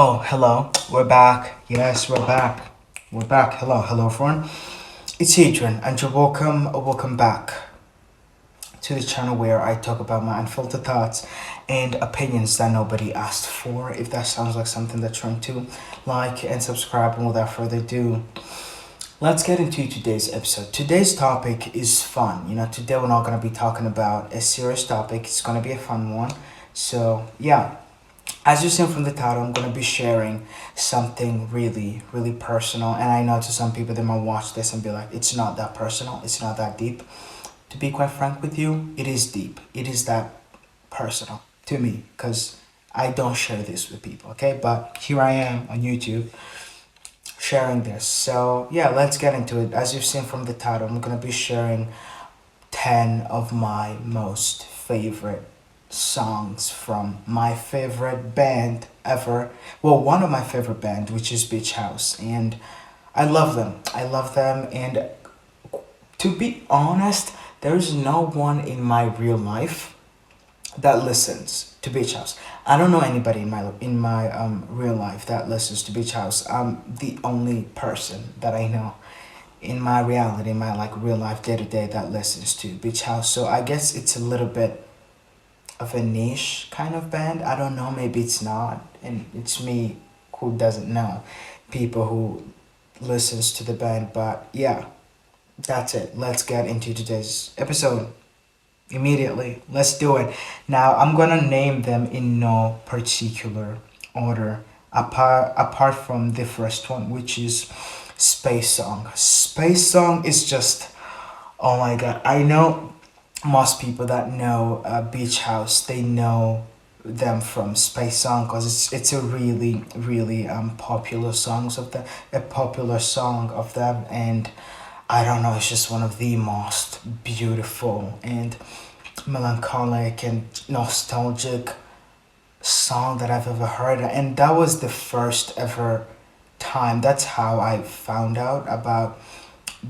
Oh, hello. We're back. Yes, we're back. We're back. Hello, everyone. It's Adrian, and you're welcome back to the channel where I talk about my unfiltered thoughts and opinions that nobody asked for. If that sounds like something that you're into, like and subscribe. And without further ado, let's get into today's episode. Today's topic is fun. Today we're not gonna be talking about a serious topic. It's gonna be a fun one. So yeah, as you've seen from the title, I'm going to be sharing something really, really personal. And I know to some people, they might watch this and be like, it's not that personal, it's not that deep. To be quite frank with you, it is deep. It is that personal to me because I don't share this with people, okay? But here I am on YouTube sharing this. So, yeah, let's get into it. As you've seen from the title, I'm going to be sharing 10 of my most favorite songs from my favorite band ever. Well, one of my favorite band, which is Beach House, and I love them. I love them, and to be honest, there's no one in my real life that listens to Beach House. I don't know anybody in my real life that listens to Beach House. I'm the only person that I know in my reality, in my like real life day to day that listens to Beach House. So I guess it's a little bit of a niche kind of band. I don't know, maybe it's not, and it's me who doesn't know people who listens to the band. But yeah, that's it. Let's get into today's episode immediately. Let's do it. Now I'm gonna name them in no particular order apart from the first one, which is Space Song. Space Song is just, oh my god. I know most people that know Beach House, they know them from Space Song because it's a really popular popular song of them. And I don't know, it's just one of the most beautiful and melancholic and nostalgic song that I've ever heard. And that was the first ever time. That's how I found out about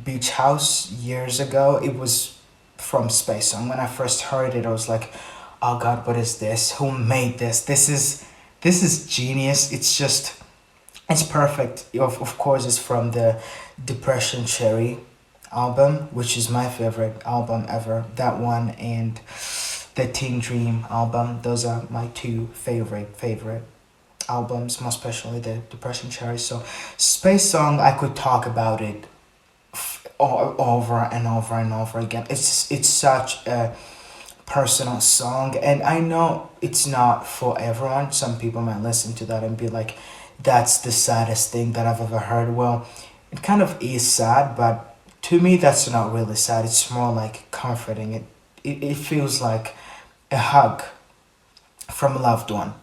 Beach House years ago. It was from Space Song. When I first heard it, I was like, "Oh God, what is this? Who made this? This is genius. It's perfect." Of course, it's from the Depression Cherry album, which is my favorite album ever. That one and the Teen Dream album. Those are my two favorite albums, most especially the Depression Cherry. So Space Song, I could talk about it over and over and over again. It's such a personal song, and I know it's not for everyone. Some people might listen to that and be like, "That's the saddest thing that I've ever heard." Well, it kind of is sad, but to me, that's not really sad. It's more like comforting. It feels like a hug from a loved one.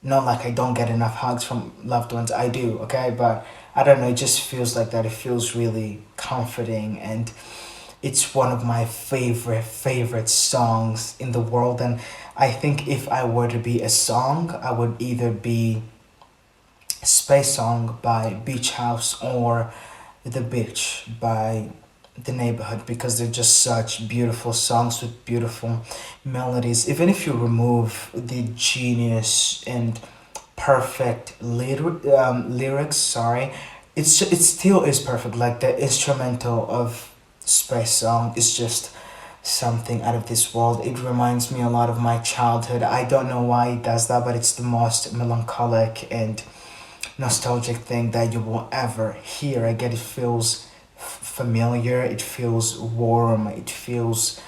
Not like I don't get enough hugs from loved ones. I do, okay? But I don't know, it just feels like that. It feels really comforting, and it's one of my favorite songs in the world. And I think if I were to be a song, I would either be Space Song by Beach House or The Beach by The Neighborhood, because they're just such beautiful songs with beautiful melodies. Even if you remove the genius and perfect lyrics, sorry, it still is perfect. Like the instrumental of Space Song is just something out of this world. It reminds me a lot of my childhood. I don't know why it does that, but it's the most melancholic and nostalgic thing that you will ever hear. Again, it feels familiar, it feels warm, it feels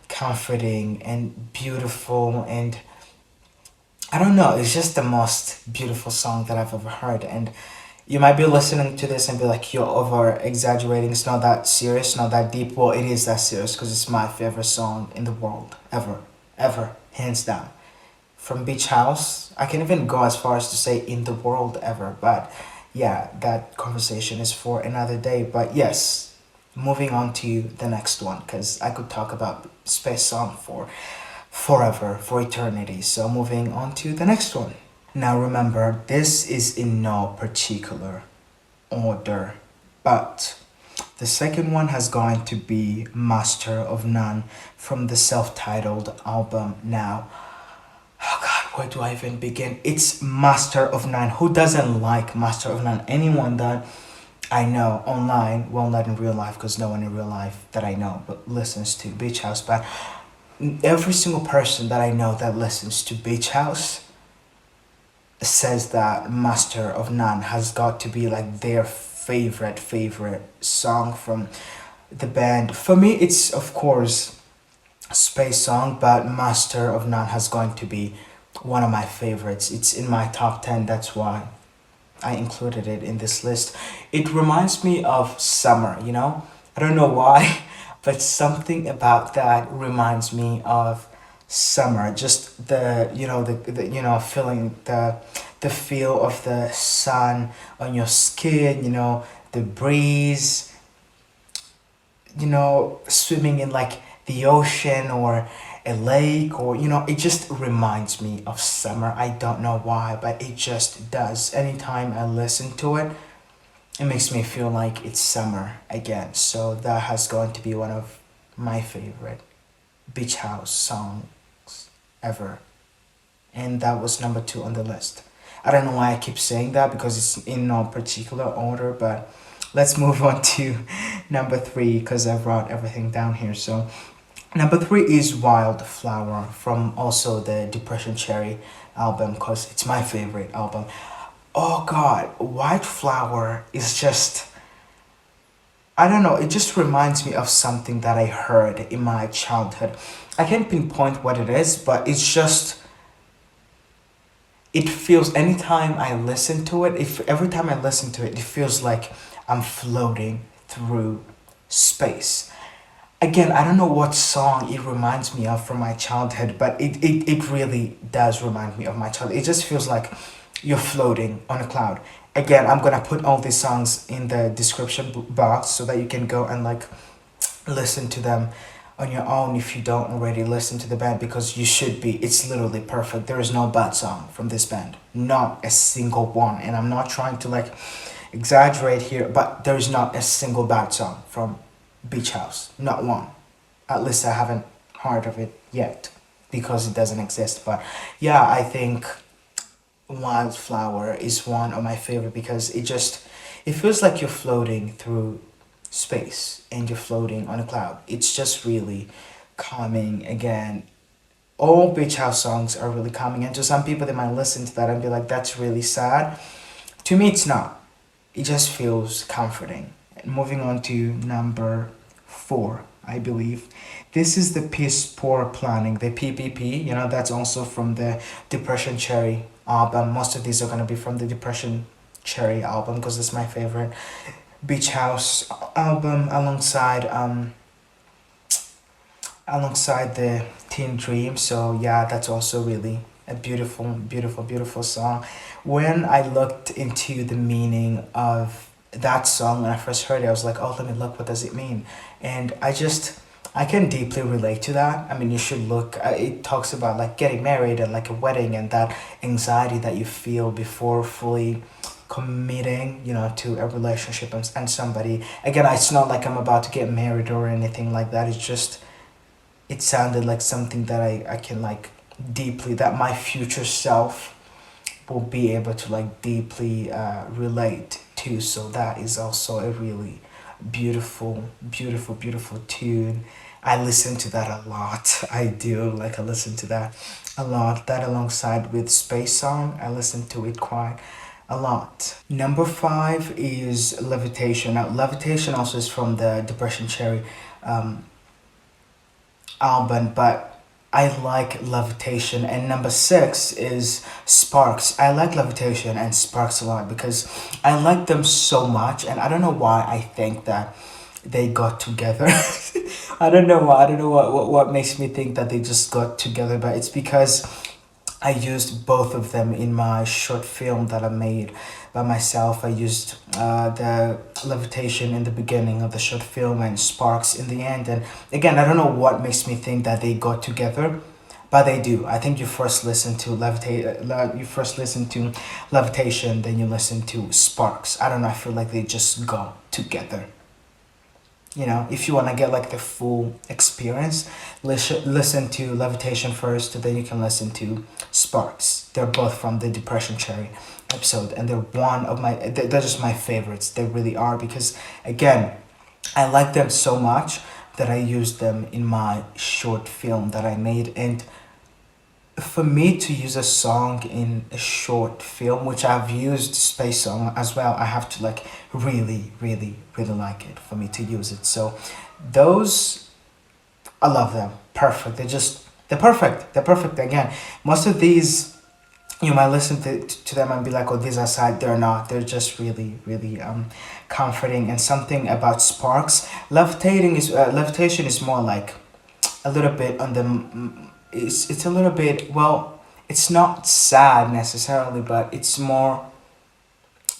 comforting and beautiful, and I don't know, it's just the most beautiful song that I've ever heard. And you might be listening to this and be like, "You're over exaggerating, it's not that serious, not that deep." Well, it is that serious because it's my favorite song in the world ever, hands down. From Beach House, I can even go as far as to say in the world ever. But yeah, that conversation is for another day. But yes, moving on to the next one, because I could talk about Space Song for forever, for eternity. So moving on to the next one. Now remember, this is in no particular order, but the second one has going to be Master of None from the self-titled album. Now, oh God, where do I even begin? It's Master of None. Who doesn't like Master of None? Anyone that I know online, well, not in real life, because no one in real life that I know but listens to Beach House. But every single person that I know that listens to Beach House says that Master of None has got to be like their favorite song from the band. For me, it's of course Space Song, but Master of None has going to be one of my favorites. It's in my top 10, that's why I included it in this list. It reminds me of summer, you know? I don't know why, but something about that reminds me of summer. Just feeling the feel of the sun on your skin, the breeze, swimming in like the ocean or a lake, or it just reminds me of summer. I don't know why, but it just does. Anytime I listen to it, it makes me feel like it's summer again. So that has going to be one of my favorite beach house songs ever. And that was number 2 on the list. I don't know why I keep saying that, because it's in no particular order, but let's move on to number 3, because I brought everything down here. So number 3 is Wildflower, from also the Depression Cherry album, because it's my favorite album. Oh god, Wildflower is just, I don't know, it just reminds me of something that I heard in my childhood. I can't pinpoint what it is, but it's just, it feels, anytime I listen to it, if every time I listen to it, it feels like I'm floating through space. Again, I don't know what song it reminds me of from my childhood, but it really does remind me of my childhood. It just feels like you're floating on a cloud. Again, I'm gonna put all these songs in the description box so that you can go and like listen to them on your own if you don't already listen to the band, because you should be. It's literally perfect. There is no bad song from this band, not a single one. And I'm not trying to like exaggerate here, but there is not a single bad song from Beach House, not one. At least I haven't heard of it yet, because it doesn't exist. But yeah, I think Wildflower is one of my favorite, because it feels like you're floating through space and you're floating on a cloud. It's just really calming. Again, all beach house songs are really calming, and to some people they might listen to that and be like, that's really sad. To me, it's not. It just feels comforting. And moving on to number 4, I believe. This is the Peace Poor Planning, the PPP. That's also from the Depression Cherry album. Most of these are going to be from the Depression Cherry album, because it's my favorite beach house album, alongside the Teen Dream. So yeah, that's also really a beautiful song. When I looked into the meaning of that song when I first heard it, I was like, oh, let me look, what does it mean? And I can deeply relate to that. I mean, you should look. It talks about like getting married and like a wedding, and that anxiety that you feel before fully committing, to a relationship and somebody. Again, it's not like I'm about to get married or anything like that. It's just, it sounded like something that I can like deeply, that my future self will be able to like deeply relate to. So that is also a really beautiful tune. I listen to that a lot. I do, like, I listen to that a lot. That alongside with Space Song, I listen to it quite a lot. Number 5 is Levitation. Now, Levitation also is from the Depression Cherry album, but I like Levitation. And number 6 is Sparks. I like Levitation and Sparks a lot, because I like them so much, and I don't know why I think that they got together. I don't know why. I don't know what makes me think that they just got together, but it's because I used both of them in my short film that I made by myself. I used the Levitation in the beginning of the short film and Sparks in the end. And again, I don't know what makes me think that they got together, but they do. I think you first listen to Levitation, then you listen to Sparks. I don't know. I feel like they just go together. If you want to get like the full experience, listen to Levitation first, then you can listen to Sparks. They're both from the Depression Cherry episode, and they're one of my, they're just my favorites. They really are, because again, I like them so much that I used them in my short film that I made. And for me to use a song in a short film, which I've used Space Song as well, I have to like really, really, really like it for me to use it. So those, I love them. Perfect. They're perfect. They're perfect. Again, most of these, you might listen to them and be like, oh, these are sad. They're not. They're just really, really comforting. And something about Sparks, levitation is more like a little bit on the, it's a little bit, well, it's not sad necessarily, but it's more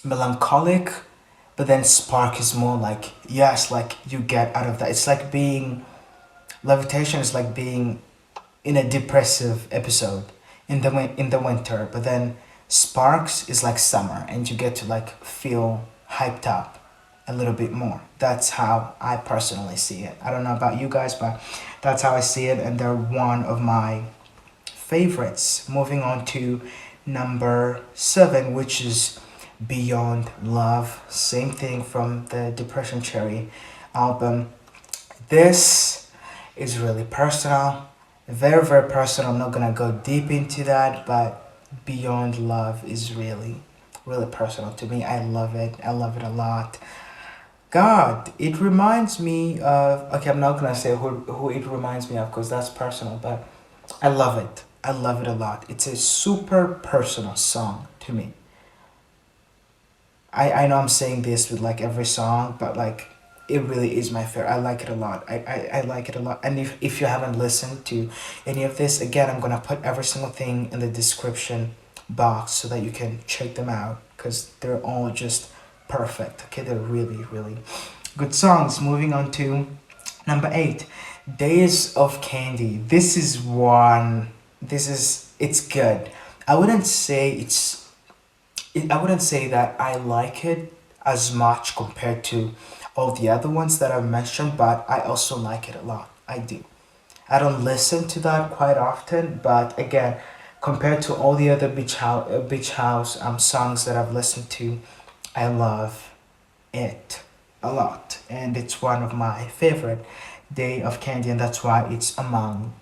melancholic. But then Spark is more like, yes, like you get out of that. It's like being, levitation is like being in a depressive episode in the winter, but then Sparks is like summer, and you get to like feel hyped up a little bit more. That's how I personally see it. I don't know about you guys, but that's how I see it, and they're one of my favorites. Moving on to number 7, which is Beyond Love. Same thing from the Depression Cherry album. This is really personal, very, very personal. I'm not gonna go deep into that, but Beyond Love is really, really personal to me. I love it. I love it a lot. God, it reminds me of. Okay, I'm not gonna say who it reminds me of, because that's personal, but I love it. I love it a lot. It's a super personal song to me. I know I'm saying this with like every song, but like it really is my favorite. I like it a lot. I like it a lot. And if you haven't listened to any of this, again, I'm gonna put every single thing in the description box so that you can check them out, because they're all just perfect. Okay, they're really, really good songs. Moving on to number 8, Days of Candy. This is one. It's good. I wouldn't say I wouldn't say that I like it as much compared to all the other ones that I've mentioned, but I also like it a lot. I do. I don't listen to that quite often, but again, compared to all the other beach house songs that I've listened to, I love it a lot, and it's one of my favorite, Day of Candy, and that's why it's among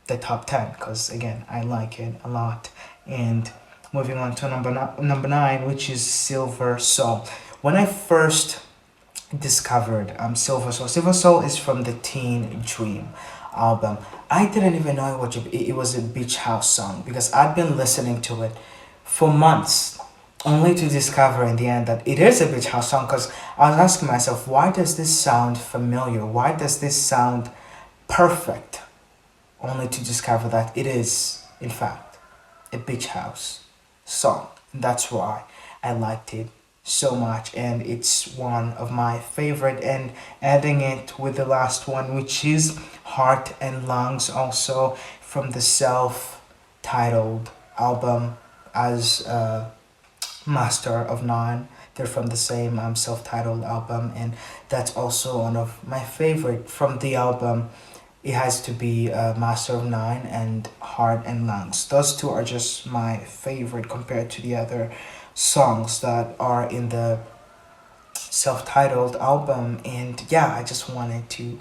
the top 10, because again, I like it a lot. And moving on to number 9, which is Silver Soul. When I first discovered Silver Soul is from the Teen Dream album. I didn't even know it was a beach house song, because I'd been listening to it for months, only to discover in the end that it is a beach house song. Because I was asking myself, why does this sound familiar? Why does this sound perfect? Only to discover that it is, in fact, a beach house song. And that's why I liked it so much, and it's one of my favorite. And adding it with the last one, which is Heart and Lungs, also from the self-titled album as Master of None. They're from the same self-titled album, and that's also one of my favorite from the album. It has to be Master of Nine and Heart and Lungs. Those two are just my favorite compared to the other songs that are in the self-titled album. And yeah, I just wanted to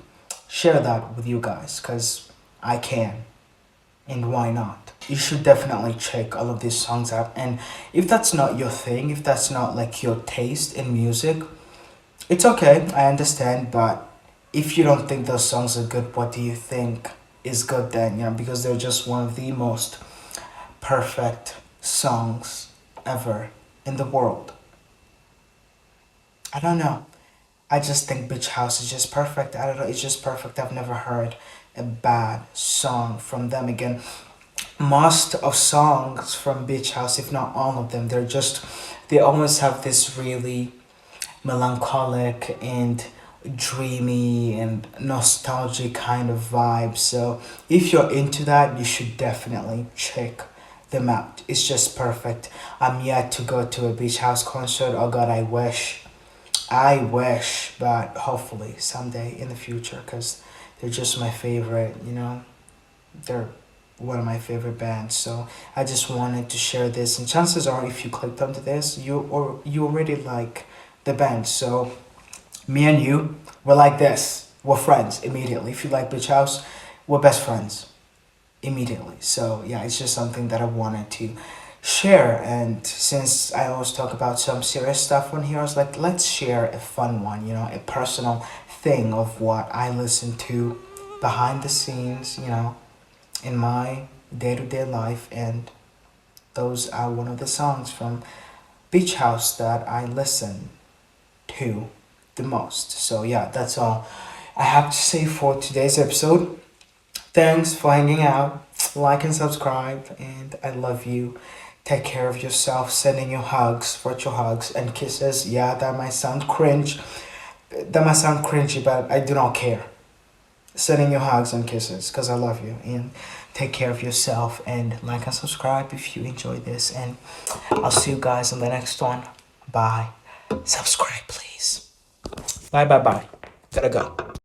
share that with you guys, because I can, and why not? You should definitely check all of these songs out. And if that's not your thing, if that's not like your taste in music, it's okay, I understand. But if you don't think those songs are good, what do you think is good then? Because they're just one of the most perfect songs ever in the world. I don't know. I just think Beach House is just perfect. I don't know, it's just perfect. I've never heard a bad song from them. Again, most of songs from Beach House, if not all of them, they always have this really melancholic and dreamy and nostalgic kind of vibe. So if you're into that, you should definitely check them out. It's just perfect. I'm yet to go to a beach house concert. Oh god, I wish. I wish, but hopefully someday in the future, because they're just my favorite, you know. They're one of my favorite bands. So I just wanted to share this. And chances are, if you clicked onto this, you already like the band. So me and you, we're like this. We're friends immediately. If you like Beach House, we're best friends immediately. So yeah, it's just something that I wanted to share. And since I always talk about some serious stuff on here, I was like, let's share a fun one, you know, a personal thing of what I listen to behind the scenes, you know, in my day-to-day life. And those are one of the songs from Beach House that I listen to the most. So yeah, that's all I have to say for today's episode. Thanks for hanging out. Like and subscribe, and I love you. Take care of yourself. Sending you hugs, virtual hugs and kisses. Yeah, that might sound cringe. That might sound cringy, but I do not care. Sending you hugs and kisses because I love you. And take care of yourself, and like and subscribe if you enjoy this. And I'll see you guys on the next one. Bye. Subscribe, please. Bye, bye, bye. Gotta go.